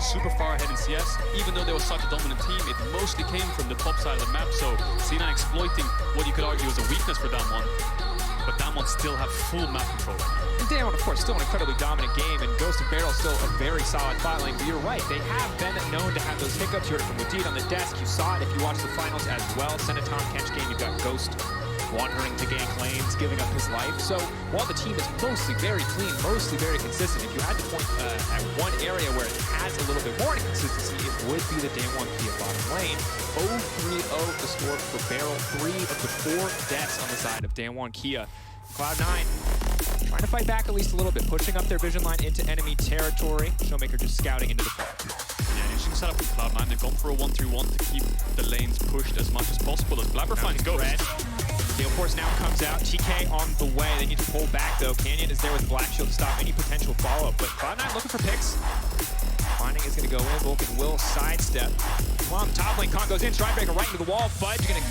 super far ahead in CS. Even though they were such a dominant team, it mostly came from the top side of the map. So C9 exploiting what you could argue is a weakness for Damwon. But Damwon still have full map control. And Damwon, of course, still an incredibly dominant game, and Ghost and Barrel still a very solid bot lane. But you're right, they have been known to have those hiccups. You heard it from Wadid on the desk. You saw it if you watched the finals as well. Senatom, Kench game, you've got Ghost wandering to gank lanes, giving up his life. So while the team is mostly very clean, mostly very consistent, if you had to point at one area where it has a little bit more inconsistency, it would be the Damwon Kia bottom lane. 0-3-0 the score for Barrel. 3 of the 4 deaths on the side of Damwon Kia. Cloud9 trying to fight back at least a little bit, pushing up their vision line into enemy territory. Showmaker just scouting into the fight. Yeah, interesting setup with Cloud9. They've gone for a 1-3-1 to keep the lanes pushed as much as possible as Blabber finds Ghost. Gale Force now comes out. TK on the way. They need to pull back though. Canyon is there with Black Shield to stop any potential follow-up. But Cloud9 looking for picks. Finding is going to go in. Vulcan will sidestep. Well, top lane, Kong goes in. Stridebreaker right into the wall. Fudge going to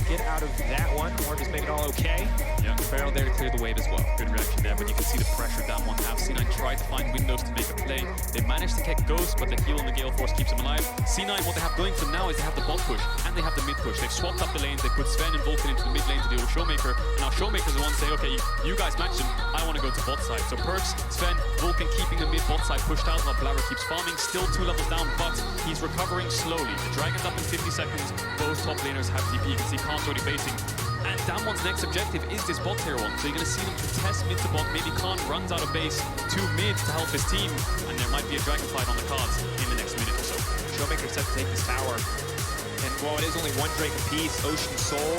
get out of that one, or just make it all okay. Yeah. Barrel there to clear the wave as well. Good reaction there, but you can see the pressure Damwon have. C9 tried to find windows to make a play. They managed to get Ghost, but the heal on the Gale Force keeps them alive. C9, what they have going for them now is they have the bot push, and they have the mid push. They've swapped up the lanes. They put Sven and Vulcan into the mid lane to deal with Showmaker, and now Showmaker's the one saying, okay, you guys match him, I want to go to bot side. So Perks, Sven, Vulcan keeping the mid bot side pushed out while Blabber keeps farming. Still 2 levels down, but he's recovering slowly. The Dragon's up in 50 seconds. Both top laners have TP. You can see Khan's already facing. And Damwon's next objective is this bot tier 1. So you're going to see them contest mid to bot. Maybe Khan runs out of base to mid to help his team. And there might be a dragon fight on the cards in the next minute or so. Showmaker set to take this tower. And while it is only 1 Drake apiece, Ocean Soul,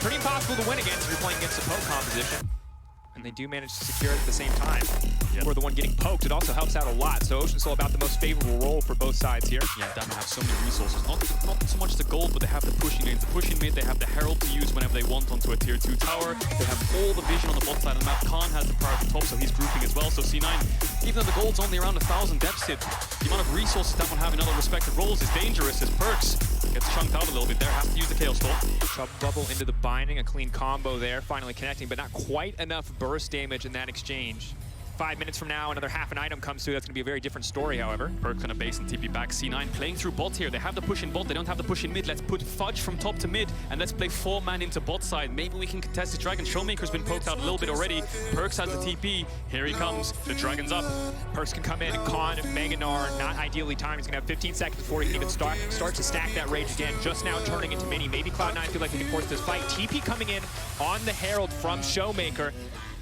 pretty impossible to win against if you're playing against a poke composition. And they do manage to secure it at the same time. Yep. For the one getting poked, it also helps out a lot. So Ocean Soul about the most favorable role for both sides here. Yeah, Damwon have so many resources. Not so much the gold, but they have the pushing lanes. The pushing mid, they have the Herald to use whenever they want onto a tier 2 tower. They have all the vision on the bot side of the map. Khan has the power at the top, so he's grouping as well. So C9, even though the gold's only around 1,000 deficit, the amount of resources Damwon have in other respective roles is dangerous. As Perks gets chunked out a little bit there, has to use the Chaos Storm. Chub Bubble into the binding, a clean combo there, finally connecting, but not quite enough burst damage in that exchange. 5 minutes from now, another half an item comes through. That's going to be a very different story, however. Perk gonna base and TP back. C9 playing through bot here. They have the push in bot. They don't have the push in mid. Let's put Fudge from top to mid, and let's play 4-man into bot side. Maybe we can contest this dragon. Showmaker's been poked out a little bit already. Perks has the TP. Here he comes. The dragon's up. Perks can come in. Khan, Meganar, not ideally timed. He's going to have 15 seconds before he can even start to stack that rage again. Just now turning into mini. Maybe Cloud9 feel like they can force this fight. TP coming in on the Herald from Showmaker.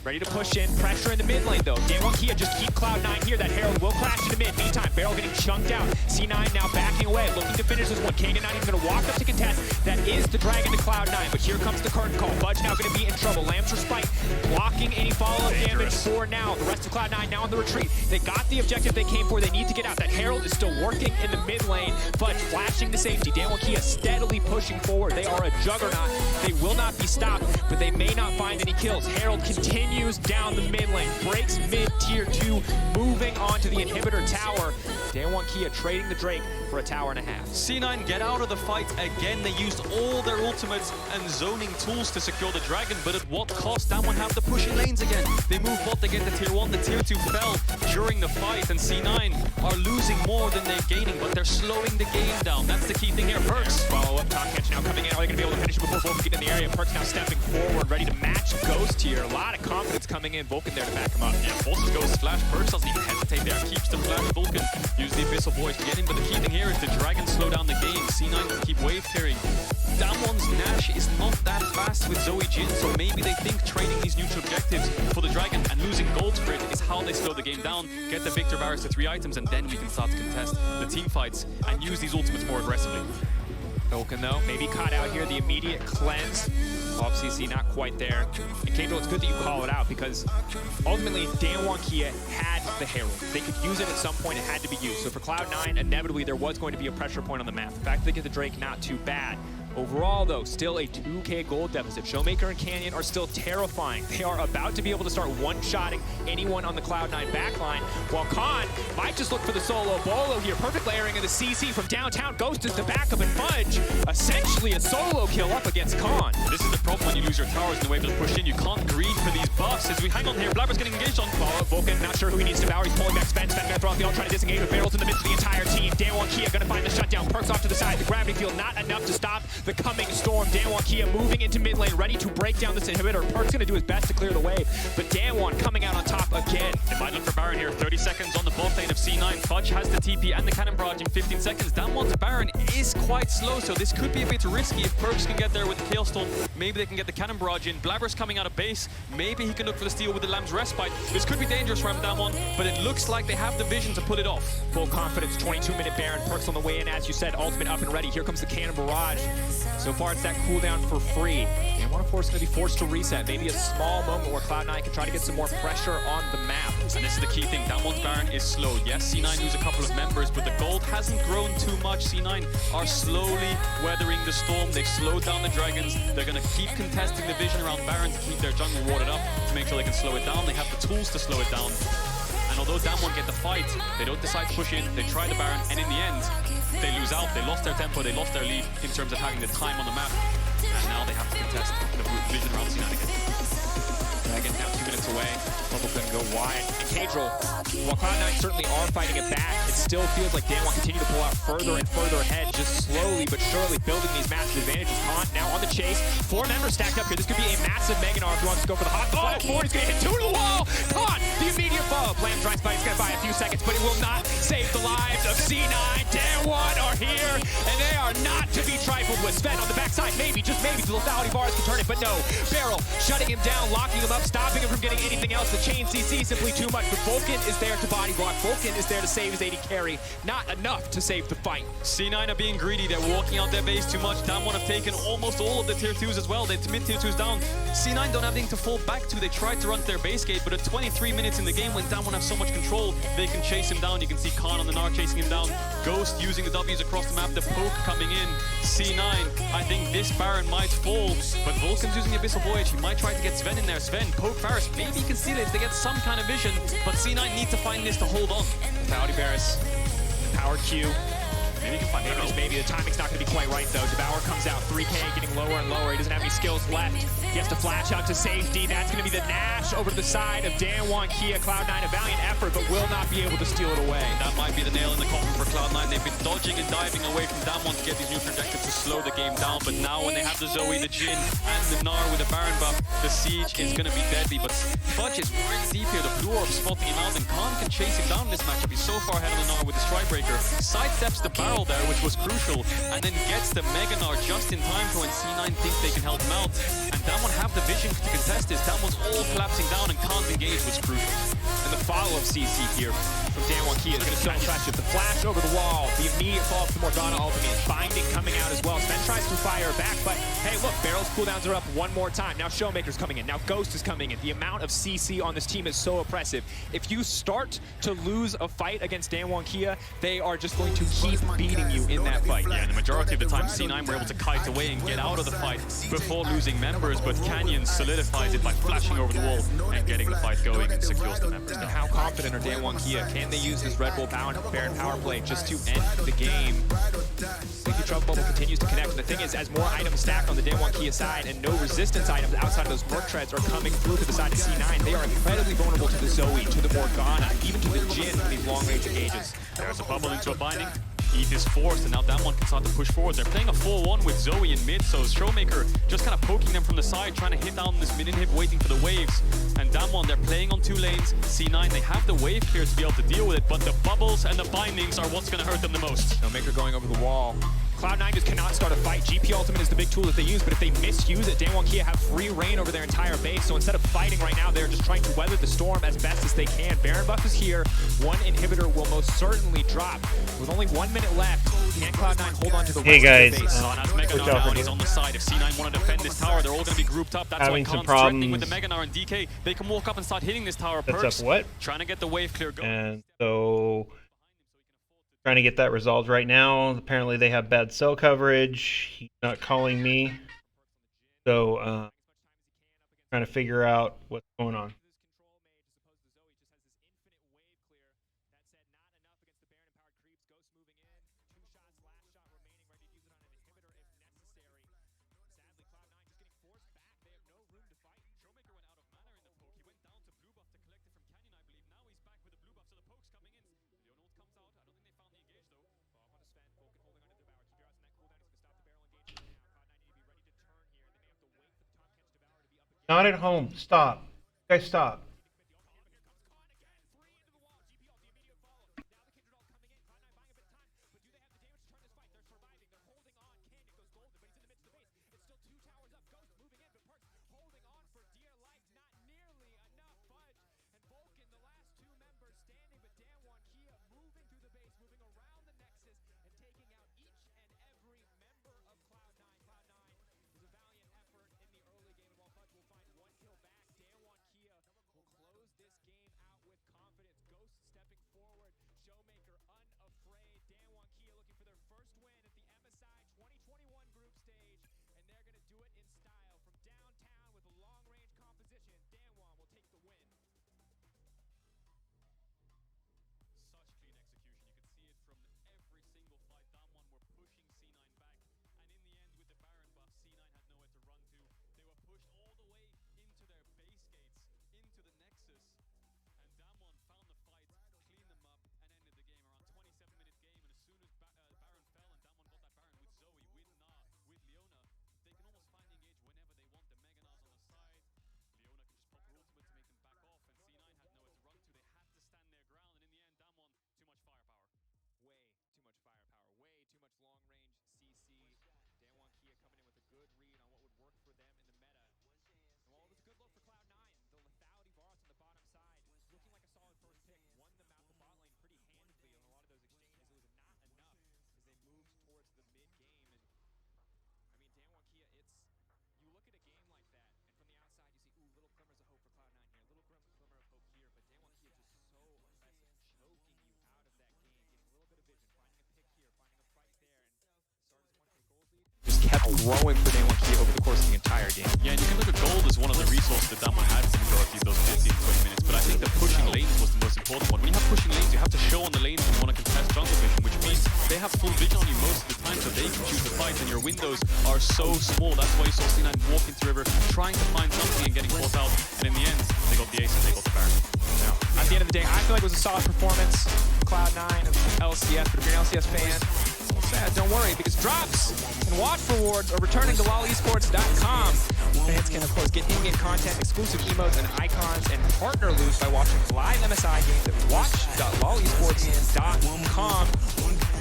Ready to push in, pressure in the mid lane though. Damwon Kia just keep Cloud9 here. That Herald will crash into mid. Meantime, Barrel getting chunked out. C9 now backing away, looking to finish this one. Kangan not even going to walk up to contest. That is the dragon to Cloud9, but here comes the curtain call. Fudge now going to be in trouble. Lamb's Respite blocking any follow-up damage for now. The rest of Cloud9 now on the retreat. They got the objective they came for. They need to get out. That Herald is still working in the mid lane. Fudge flashing to safety. Damwon Kia steadily pushing forward. They are a juggernaut. They will not be stopped, but they may not find any kills. Herald continues down the mid lane, breaks mid tier 2, moving on to the inhibitor tower. Damwon Kia trading the Drake for a tower and a half. C9 get out of the fight again. They used all their ultimates and zoning tools to secure the dragon, but at what cost? Damwon have the pushing lanes again. They move bot, they get the tier 1, the tier 2 fell during the fight, and C9 are losing more than they're gaining, but they're slowing the game down. That's the key thing here. Perks. Follow up, top catch now coming in. Are they going to be able to finish it before Vulcan get in the area? Perks now stepping forward, ready to match Ghost here. A lot of confidence coming in. Vulcan there to back him up. Yeah, forces Ghost flash. Perks doesn't even hesitate there. Keeps the flash. Vulcan use the Abyssal Voice to get him, but the key thing here is the dragon slow down the game. C9 can keep wave clearing. Damwon's Nash is not that fast with Zoe Jin, so maybe they think trading these neutral objectives for the dragon and losing gold for it is how they slow the game down, get the Victor Barracks to 3 items, and then we can start to contest the team fights and use these ultimates more aggressively. Vulcan though, maybe caught out here, the immediate cleanse. Off CC, not quite there. And Kado, it's good that you call it out because ultimately Damwon Kia had the Herald. They could use it at some point, it had to be used. So for Cloud9, inevitably there was going to be a pressure point on the map. The fact that they get the Drake, not too bad. Overall, though, still a 2K gold deficit. Showmaker and Canyon are still terrifying. They are about to be able to start one-shotting anyone on the Cloud9 backline, while Khan might just look for the solo bolo here. Perfect layering of the CC from downtown. Ghost is the backup, and Fudge, essentially a solo kill up against Khan. This is the problem when you lose your towers and the wave is pushed in. You can't greed for these buffs. As we hang on here, Blabber's getting engaged on. Vulcan, not sure who he needs to devour. He's pulling back Sven. Sven gonna throw off the ult, trying to disengage with barrels in the midst of the entire team. Danwon Kia gonna find the shutdown. Perks off to the side. The gravity field not enough to stop the coming storm. Danwon Kia moving into mid lane, ready to break down this inhibitor. Perk's gonna do his best to clear the wave, but Danwon coming out on top again. They might look for Baron here. 30 seconds on the bot lane of C9. Fudge has the TP and the cannon barrage in 15 seconds. Danwon's Baron is quite slow, so this could be a bit risky. If Perks can get there with the Kailstorm, maybe they can get the cannon barrage in. Blabber's coming out of base. Maybe he can look for the steal with the Lamb's Respite. This could be dangerous for him, Danwon, but it looks like they have the vision to pull it off. Full confidence, 22-minute Baron. Perks on the way in, as you said, ultimate up and ready. Here comes the cannon barrage. So far, it's that cooldown for free. And one of course going to be forced to reset. Maybe a small moment where Cloud9 can try to get some more pressure on the map. And this is the key thing. Danwon's Baron is slow. Yes, C9 lose a couple of members, but the gold hasn't grown too much. C9 are slowly weathering the storm. They've slowed down the dragons. They're going to keep contesting the vision around Baron to keep their jungle warded up, to make sure they can slow it down. They have the tools to slow it down. And although Danwon get the fight, they don't decide to push in. They try the Baron, and in the end, they lose out. They lost their tempo. They lost their lead in terms of having the time on the map. And now they have to contest the vision around C9 again. Dragon now 2 minutes away. Bubble's gonna go wide. And Cadril, while Cloud9 certainly are fighting it back, it still feels like Danwon continue to pull out further and further ahead, just slowly but surely building these massive advantages. Khan now on the chase. 4 members stacked up here. This could be a massive Meganar if he wants to go for the hot. Oh, 4, he's gonna hit 2 to the wall. Khan, the immediate follow. Plan dry spike is gonna buy a few seconds, but it will not save the lives of C9. Danwon are here, and they are not to be trifled with. Sven on the backside, maybe, just maybe, the lethality bars can turn it, but no. Barrel shutting him down, locking him up, stopping him from getting anything else. The chain CC simply too much, but Vulcan is there to body block. Vulcan is there to save his AD carry. Not enough to save the fight. C9 are being greedy. They're walking out their base too much. Danwon have taken almost all of the tier 2s as well. They're mid tier 2s down. C9 don't have anything to fall back to. They tried to run their base gate, but at 23 minutes in the game, when Danwon have so much control, they can chase him down. You can see Khan on the Gnar chasing him down. Ghost using the W's across the map. The poke coming in. C9, I think this Baron might fall, but Vulcan's using the Abyssal Voyage. He might try to get Sven in there. Sven, poke Varus. Maybe he can steal it if they get some kind of vision, but C9 need to find this to hold on. Lethality Varus, power Q. Maybe he can find maybe the timing's not going to be quite right though. Devour comes out, 3K getting lower and lower. He doesn't have any skills left. He has to flash out to safety. That's going to be the Nash over to the side of Danwon Kia. Cloud9 a valiant effort, but will not be able to steal it away. That might be the nail in the coffin for Cloud9. They've been dodging and diving away from Danwon to get these new projectiles to slow the game down, but now when they have the Zoe, the Jhin, and the Gnar with the Baron buff, the siege is going to be deadly. But Fudge is really deep here. The Blue Orb spotting him out, and Khan can chase him down in this matchup. He's so far ahead of the Gnar with the Strikebreaker. Sidesteps the barrel there, which was crucial, and then gets the Meganar just in time for when C9 thinks they can help him out. And Danwon have the vision to contest this. Danwon's all collapsing down, and Khan's engage was crucial. And the follow of CC here from Danwon Kia is going to trash it. The flash over the wall, the immediate fall of the Morgana ultimate, binding coming out as well. Sven tries to fire back, but hey, look, Barrel's cooldowns are up one more time. Now Showmaker's coming in. Now Ghost is coming in. The amount of CC on this team is so oppressive. If you start to lose a fight against Danwon Kia, they are just going to keep beating you in that fight. Yeah, and the majority of the time C9 were able to kite away and get out of the fight before losing members, but Canyon solidifies it by flashing over the wall and getting the fight going and secures the members. And how confident are Danwon Kia? Can they use this Red Bull Baron power play just to end the game? Sleepy Trouble Bubble continues to connect. The thing is, as more items stack on the Danwon Kia side and no resistance items outside of those Merc Treads are coming through to the side of C9, they are incredibly vulnerable to the Zoe, to the Morgana, even to the Jhin in these long-range engages. There's a bubble into a binding. Eve is forced, and now Danwon can start to push forward. They're playing a 4-1 with Zoe in mid, so Showmaker just kind of poking them from the side, trying to hit down this mid-inhib, waiting for the waves. And Danwon, they're playing on 2 lanes. C9, they have the wave clear to be able to deal with it, but the bubbles and the bindings are what's going to hurt them the most. Showmaker going over the wall. Cloud9 just cannot start a fight. GP Ultimate is the big tool that they use, but if they misuse it, Danwon Kia have free reign over their entire base. So instead of fighting right now, they're just trying to weather the storm as best as they can. Baron buff is here. One inhibitor will most certainly drop. With only 1 minute left, can Cloud9 hold on to the rest of their base? As Meganar down, he's on the side. If C9 want to defend this tower, they're all going to be grouped up. That's why Khan's threatening with the Meganar and DK. They can walk up and start hitting this tower. That's Perks up what? trying to get the wave clear going. And so trying to get that resolved right now. Apparently they have bad cell coverage. He's not calling me. So trying to figure out what's going on. Not at home. Stop. You guys stop. Just kept growing for Damwon Kia over the course of the entire game. Yeah, and you can look at gold as one of the resources that Damwon had for the majority of those 15-20 minutes, but I think that pushing lanes was the most important one. When you have pushing lanes, you have to show on the lanes when you want to contest jungle vision, which means they have full vision on you most of the time, so they can choose the fight, and your windows are so small. That's why you saw C9 walk into river, trying to find something and getting caught out, and in the end, they got the ace and they got the Baron. Now, at the end of the day, I feel like it was a solid performance Cloud9 of LCS, but if you're an LCS fan, don't worry, because drops and watch rewards are returning to WildEsports.com. Fans can, of course, get in-game content, exclusive emotes and icons, and partner loot by watching live MSI games at watch.wallesports.com.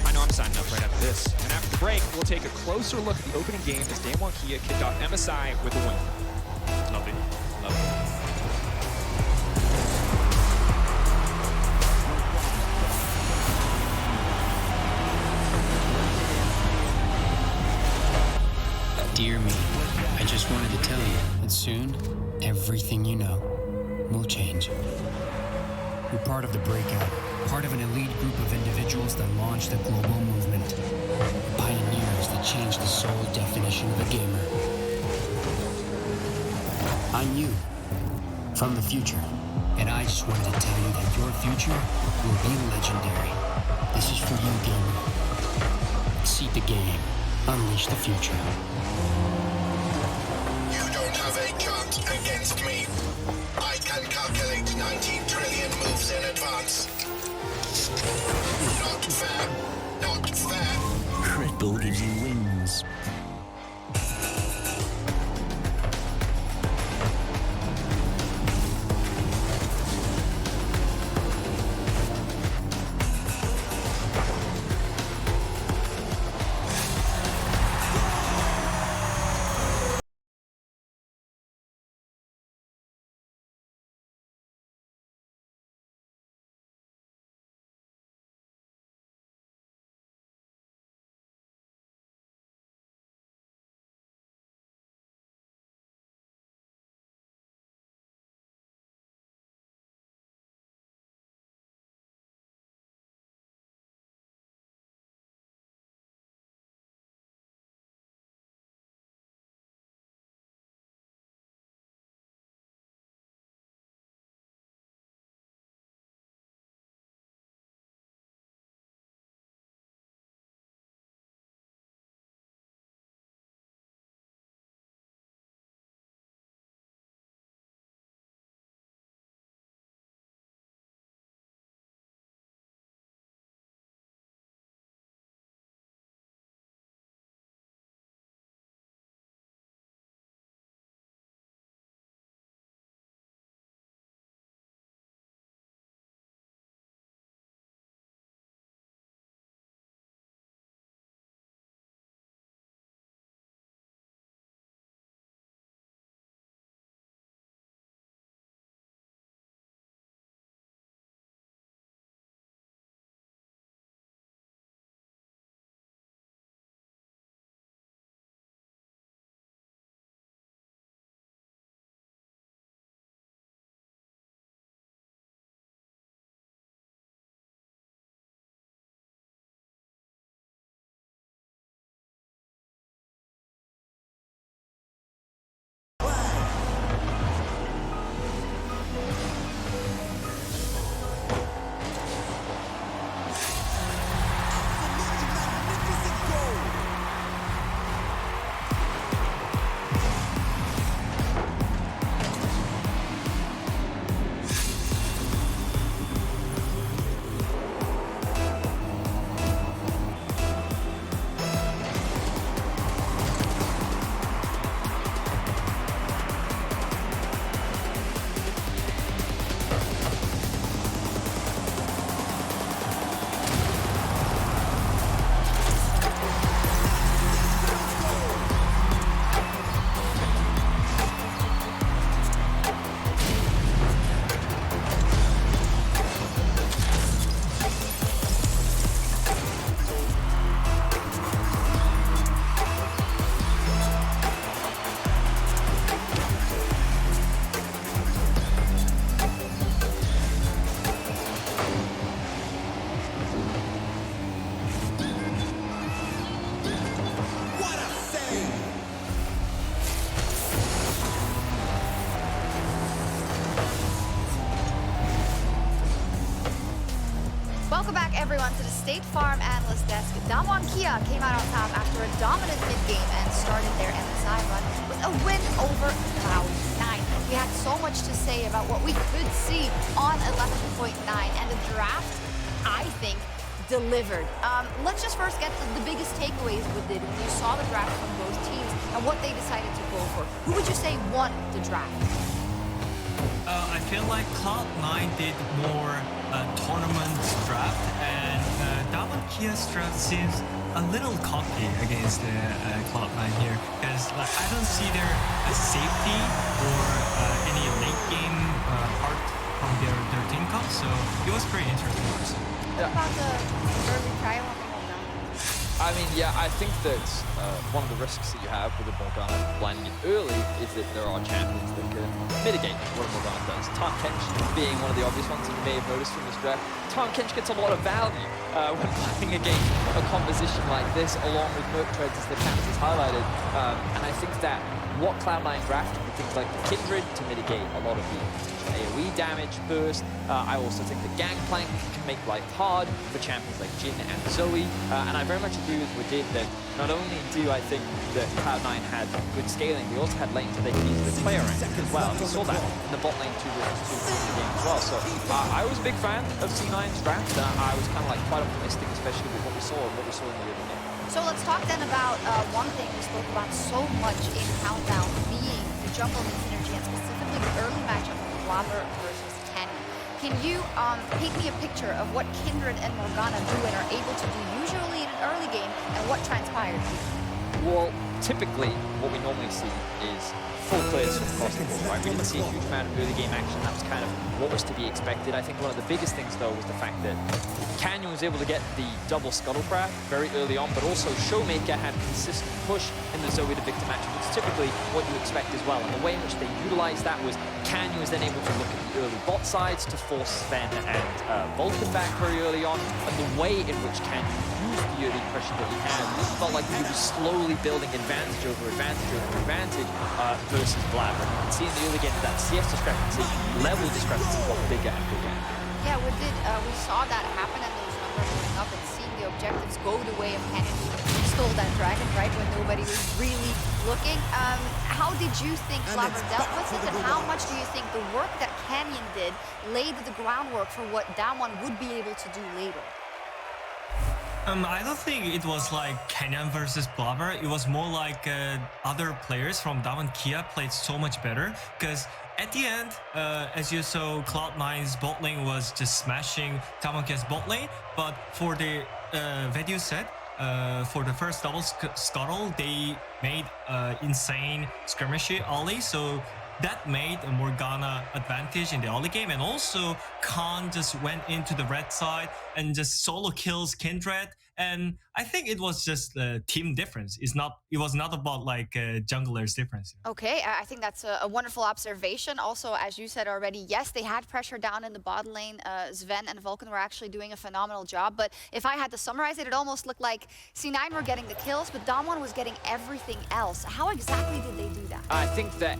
I know I'm signing up right after this. And after the break, we'll take a closer look at the opening game as Damwon Kia kicked off MSI with a win. Lovely. Lovely. Dear me, I just wanted to tell you that soon, everything you know will change. We're part of the breakout, part of an elite group of individuals that launched a global movement. Pioneers that changed the sole definition of a gamer. I'm you, from the future, and I just wanted to tell you that your future will be legendary. This is for you, gamer. Seed the game. Unleash the future. You don't have a chance against me. I can calculate 19 trillion moves in advance. Not fair. Not fair. Red Bull gives you wings. everyone to the State Farm Analyst Desk. Damwon Kia came out on top after a dominant mid-game and started their MSI run with a win over Cloud9. We had so much to say about what we could see on 11.9, and the draft, I think, delivered. Let's just first get the biggest takeaways we did when you saw the draft from both teams and what they decided to go for. Who would you say won the draft? I feel like Cloud9 did more tournament draft, and Damwon Kia's draft seems a little cocky against Cloud9 here, because I don't see there a safety or any late game part from their team comp, so it was pretty interesting to see. What about the early trial on the Morgana? I mean, yeah, I think that one of the risks that you have with the Morgana blinding it early is that there are champions that can mitigate what a Morgana does. Tahm Kench being one of the obvious ones you may have noticed from this draft. Tahm Kench gets a lot of value when playing against a composition like this, along with Merc Treads as the Caps has highlighted. And I think that what Cloud9 drafted with things like the Kindred to mitigate a lot of the AoE damage burst. I also think that Gangplank can make life hard for champions like Jhin and Zoe. And I very much agree with Wadid that not only do I think that Cloud9 had good scaling, they also had lanes that they could easily play around as well. We saw that in the bot lane 2 versus 2 in the game as well. So I was a big fan of C9's draft. I was kind of like quite optimistic, especially with what we saw and what we saw in the early game. So let's talk then about one thing we spoke about so much in Countdown, being the jungle mid synergy, and specifically the early matchup of WildRoar versus Canyon. Can you paint me a picture of what Kindred and Morgana do and are able to do usually in an early game, and what transpired? Well, typically, what we normally see is full clears from across the board, right? We didn't see a huge amount of early game action. That was kind of what was to be expected. I think one of the biggest things, though, was the fact that Canyon was able to get the double Scuttlecraft very early on, but also Showmaker had consistent push in the Zoe to Victor matchup. It's typically what you expect as well. And the way in which they utilized that was Canyon was then able to look at the early bot sides to force Sven and Vulcan back very early on. And the way in which Canyon used the early pressure that he had felt like he was slowly building advantage over advantage over advantage versus Blabber. You can see in the early game that CS discrepancy, level discrepancy got bigger and bigger and bigger. Yeah, we saw that happen, and those numbers going up, and seeing the objectives go the way of Canyon, who stole that dragon, right, when nobody was really looking. How did you think Blabber dealt with it, and how much do you think the work that Canyon did laid the groundwork for what Damwon would be able to do later? I don't think it was like Canyon versus Blabber. It was more like other players from Damwon Kia played so much better, because at the end, as you saw, Cloud9's bot lane was just smashing Damwon Kia's bot lane, but for the video set, for the first double scuttle, they made insane skirmishy ollie, so that made a Morgana advantage in the early game, and also Khan just went into the red side and just solo kills Kindred, and I think it was just a team difference. It was not about like junglers difference. Okay, I think that's a wonderful observation. Also, as you said already, yes, they had pressure down in the bot lane. Sven and Vulcan were actually doing a phenomenal job, but if I had to summarize it, it almost looked like C9 were getting the kills, but Damwon was getting everything else. How exactly did they do that? I think that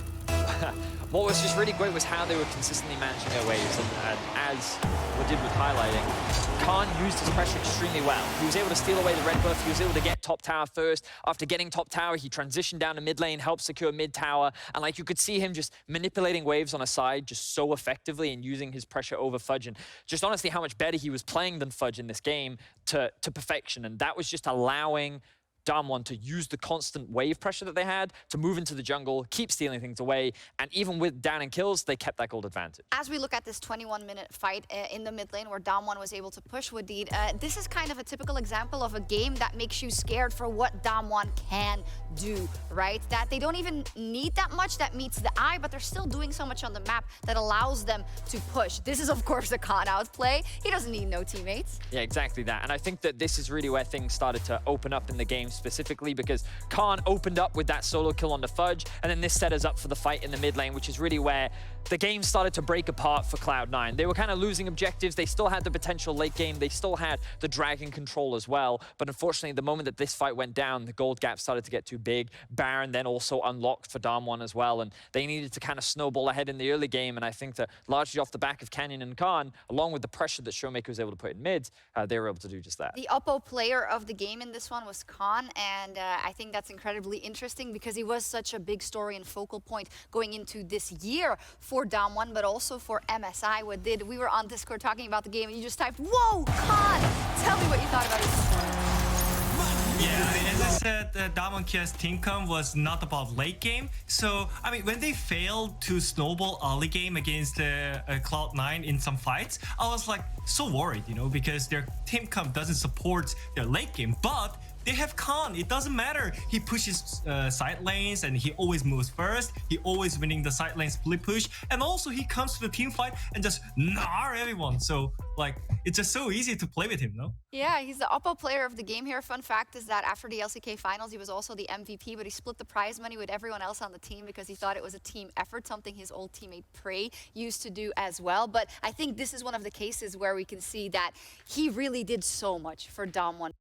what was just really great was how they were consistently managing their waves, and as Wadid was highlighting, Khan used his pressure extremely well. He was able to steal away the red buff, he was able to get top tower first. After getting top tower, he transitioned down to mid lane, helped secure mid tower, and like you could see him just manipulating waves on a side just so effectively and using his pressure over Fudge, and just honestly how much better he was playing than Fudge in this game to perfection, and that was just allowing Damwon to use the constant wave pressure that they had to move into the jungle, keep stealing things away, and even with down and kills, they kept that gold advantage. As we look at this 21-minute fight in the mid lane where Damwon was able to push Wadid, this is kind of a typical example of a game that makes you scared for what Damwon can do, right? That they don't even need that much that meets the eye, but they're still doing so much on the map that allows them to push. This is, of course, a Khan outplay. He doesn't need no teammates. Yeah, exactly that. And I think that this is really where things started to open up in the game specifically, because Khan opened up with that solo kill on the Fudge, and then this set us up for the fight in the mid lane, which is really where the game started to break apart for Cloud9. They were kind of losing objectives. They still had the potential late game. They still had the dragon control as well. But unfortunately, the moment that this fight went down, the gold gap started to get too big. Baron then also unlocked for Damwon as well, and they needed to kind of snowball ahead in the early game. And I think that largely off the back of Canyon and Khan, along with the pressure that Showmaker was able to put in mids, they were able to do just that. The Oppo player of the game in this one was Khan, and I think that's incredibly interesting because he was such a big story and focal point going into this year for Damwon, but also for MSI. We were on Discord talking about the game, and you just typed, "Whoa, Khan!" Tell me what you thought about it. Yeah, I mean, as I said, Damwon Kia's team comp was not about late game. So, I mean, when they failed to snowball early game against Cloud9 in some fights, I was like so worried, you know, because their team comp doesn't support their late game. But they have Khan. It doesn't matter. He pushes side lanes and he always moves first. He always winning the side lane split push. And also he comes to the team fight and just gnar everyone. So like, it's just so easy to play with him, no? Yeah, he's the Oppo player of the game here. Fun fact is that after the LCK finals, he was also the MVP, but he split the prize money with everyone else on the team because he thought it was a team effort, something his old teammate Prey used to do as well. But I think this is one of the cases where we can see that he really did so much for Damwon.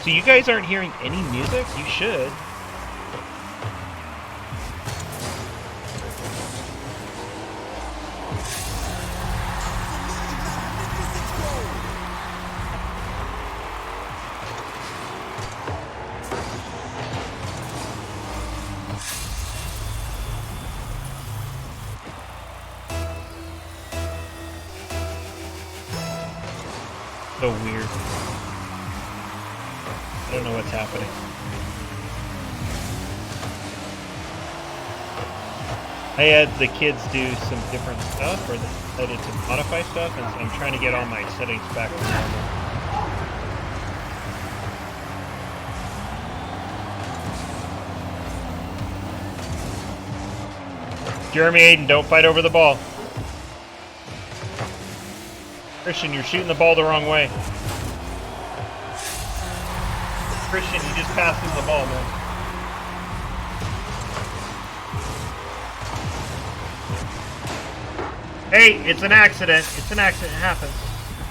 So you guys aren't hearing any music? You should. So weird. I don't know what's happening. I had the kids do some different stuff, or I did to modify stuff, and so I'm trying to get all my settings back to normal. Jeremy Aiden, don't fight over the ball. Christian, you're shooting the ball the wrong way. Christian, you just passed him the ball, man. Hey, it's an accident. It's an accident. It happens.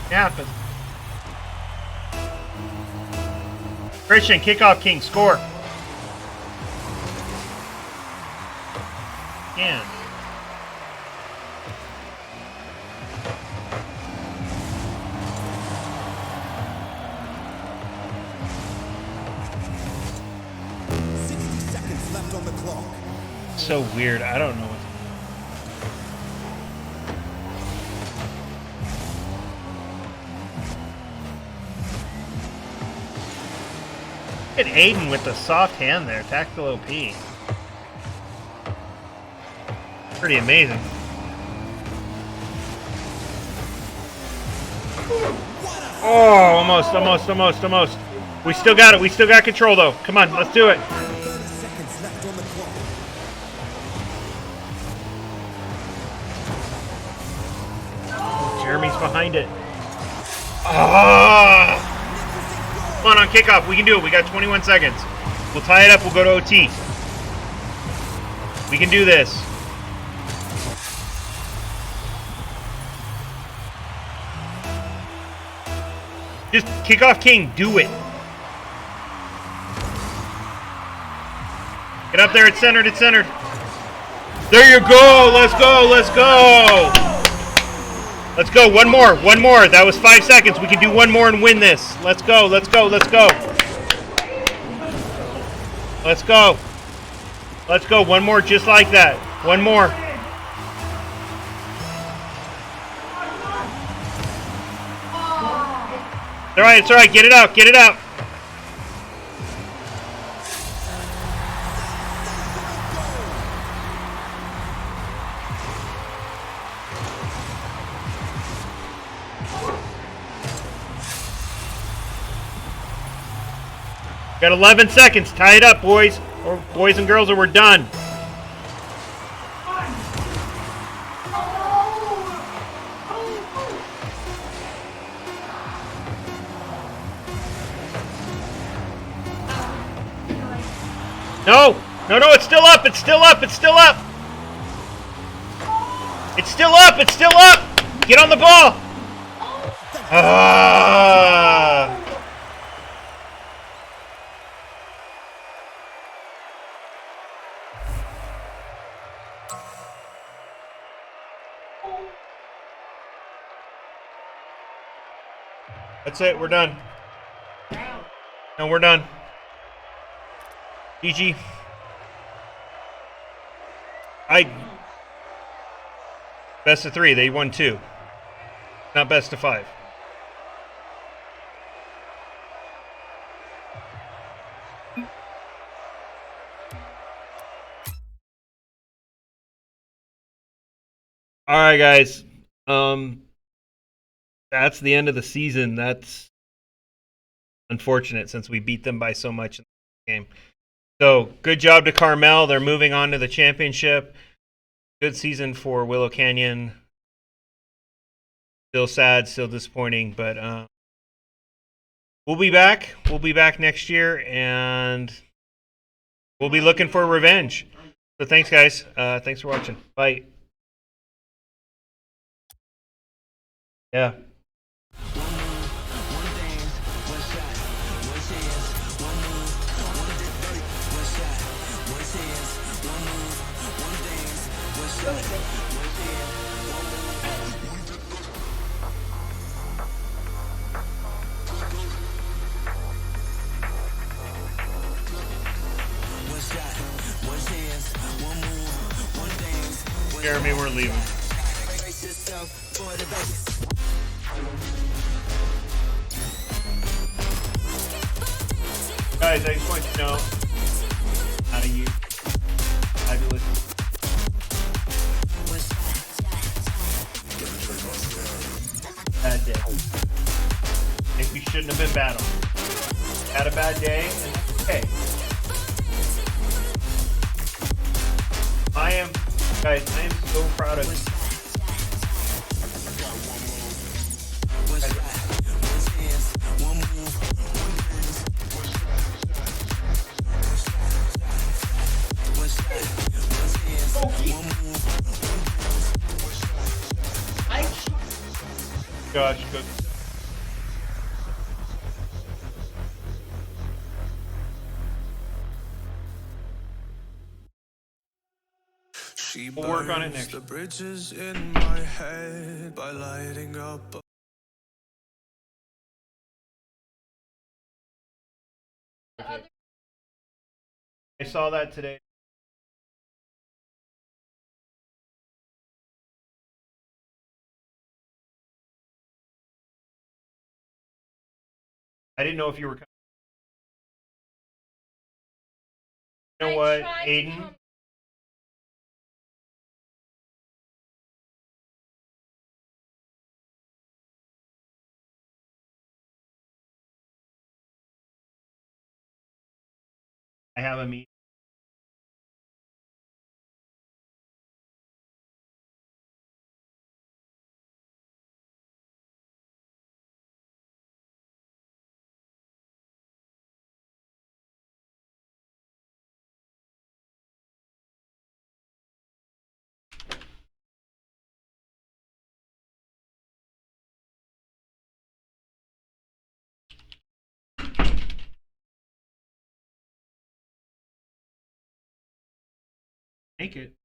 It happens. Christian, kickoff king, score. Again. So weird. I don't know what. Look at Aiden with the soft hand there. Tactical OP. Pretty amazing. Oh, almost. We still got it. We still got control though. Come on, let's do it. Jeremy's behind it. Ah! Come on kickoff. We can do it. We got 21 seconds. We'll tie it up. We'll go to OT. We can do this. Just kickoff king. Do it. Get up there. It's centered. It's centered. There you go. Let's go. Let's go. Let's go. One more. One more. That was 5 seconds. We can do one more and win this. Let's go. Let's go. Let's go. Let's go. Let's go. One more just like that. One more. It's all right. It's all right. Get it out. Get it out. Got 11 seconds. Tie it up, boys. Or boys and girls, or we're done. No! No, no, it's still up! It's still up! It's still up! It's still up! It's still up! Get on the ball! Ah! That's it. We're done. No, we're done. GG. Best of 3. They won 2. Not best of 5. All right, guys. That's the end of the season. That's unfortunate since we beat them by so much in the game. So, good job to Carmel. They're moving on to the championship. Good season for Willow Canyon. Still sad, still disappointing, but we'll be back. We'll be back next year, and we'll be looking for revenge. So, thanks, guys. Thanks for watching. Bye. Yeah. Jeremy, we're leaving. Guys, I just want you to know, out of you, fabulous. Bad day. Maybe you shouldn't have been battled. Had a bad day, and that's okay. I am Guys, I am so proud of you. Gosh, good. We'll work on it next. The bridges in my head by lighting up. I saw that today. I didn't know if you were coming. You know what, Aiden? I have a meeting. Make it.